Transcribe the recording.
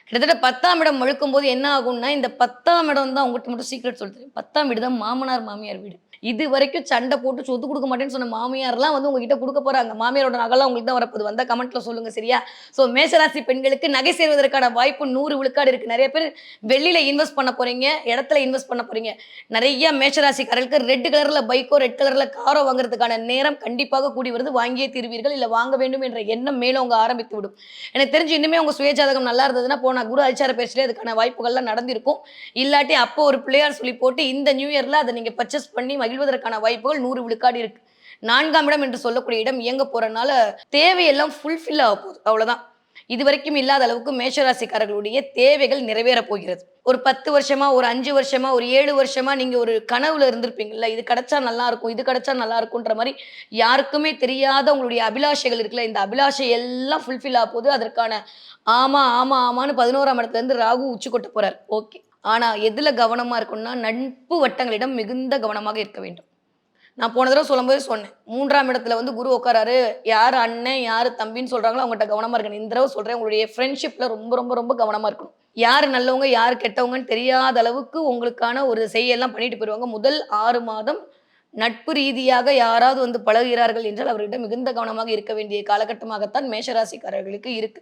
கிட்டத்தட்ட 10ஆம் இடம் வழுக்கும்போது என்ன ஆகும்னா, இந்த 10ஆம் இடம் தான் உங்ககிட்ட மட்டும் சீக்ரெட் சொல்றேன். 10ஆம் வீடு தான் மாமனார், மாமியார் வீடு. இதுவரைக்கும் சண்டை போட்டு சொத்து குடுக்க மாட்டேன்னு சொன்ன மாமியார்லாம் வந்து உங்ககிட்ட குடுக்க போறாங்க. மாமியாரோட நகைலாம் உங்களுக்கு தான் வரப்போது. வந்தா கமெண்ட்ல சொல்லுங்க சரியா? ஸோ மேஷராசி பெண்களுக்கு நகை சேர்வதற்கான வாய்ப்பு 100 விழுக்காடு இருக்கு. நெறைய பேர் வெள்ளியில இன்வெஸ்ட் பண்ண போறீங்க, இடத்துல இன்வெஸ்ட் பண்ண போறீங்க. நெறைய மேஷராசிக்காரர்களுக்கு ரெட் கலர்ல பைக்கோ, ரெட் கலர்ல காரோ வாங்குறதுக்கான நேரம் கண்டிப்பாக கூடி வருது. வாங்கியே தீருவீர்கள். இல்ல வாங்க வேண்டும் என்ற எண்ணம் மேலோங்க ஆரம்பித்து விடும். எனக்கு தெரிஞ்சு இன்னுமே உங்க சுயஜாதகம் நல்லா இருந்ததுன்னா, போன குரு அதிசார பயிற்சியிலே அதுக்கான வாய்ப்புகள்லாம் நடந்திருக்கும். இல்லாட்டி அப்போ ஒரு பிள்ளையார் சொல்லி போட்டு இந்த நியூ இயர்ல அத நீங்க பர்ச்சேஸ் பண்ணி மகிழ்வதற்கான வாய்ப்புகள் 100 விழுக்காடு இருக்கு. 4ஆம் இடம் என்று சொல்லக்கூடிய இடம் இயங்க போறனால, தேவையெல்லாம் ஃபுல்ஃபில் ஆக போகுது. அவ்வளோதான். இதுவரைக்கும் இல்லாத அளவுக்கு மேஷராசிக்காரர்களுடைய தேவைகள் நிறைவேறப் போகிறது. ஒரு 10 வருஷமா, ஒரு 5 வருஷமா, ஒரு 7 வருஷமா நீங்க ஒரு கனவுல இருந்திருப்பீங்கல்ல. இது கிடைச்சா நல்லாருக்கும், இது கிடைச்சா நல்லாருக்குன்ற மாரி யாருக்குமே தெரியாத உங்களுடைய அபிலாஷைகள் இருக்குல்ல, இந்த அபிலாஷை எல்லாம் ஃபுல்ஃபில் ஆகப்போது. அதற்கான ஆமா, ஆமா, ஆமான்னு 11ஆம் இடத்துலருந்து ராகு உச்சி கொட்ட போறார். ஓகே. ஆனா எதுல கவனமா இருக்கணும்னா, நட்பு வட்டங்களிடம் மிகுந்த கவனமாக இருக்க வேண்டும். நான் போன தடவ சொல்லும்போதே சொன்னேன். 3ஆம் இடத்துல வந்து குரு உட்காராரு. யாரு அண்ணன், யாரு தம்பின்னு சொல்றாங்களோ அவங்கட்ட கவனமா இருக்கணும். இந்த தடவ சொல்றேன். உங்களுடைய ஃப்ரெண்ட்ஷிப்ல ரொம்ப, ரொம்ப, ரொம்ப கவனமா இருக்கணும். யாரு நல்லவங்க, யாரு கெட்டவங்கன்னு தெரியாத அளவுக்கு உங்களுக்கான ஒரு செய்கையெல்லாம் பண்ணிட்டு போயிருவாங்க. முதல் 6 மாதம் நட்பு ரீதியாக யாராவது வந்து பழகுகிறார்கள் என்றால், அவர்களிடம் மிகுந்த கவனமாக இருக்க வேண்டிய காலகட்டமாகத்தான் மேஷராசிக்காரர்களுக்கு இருக்கு.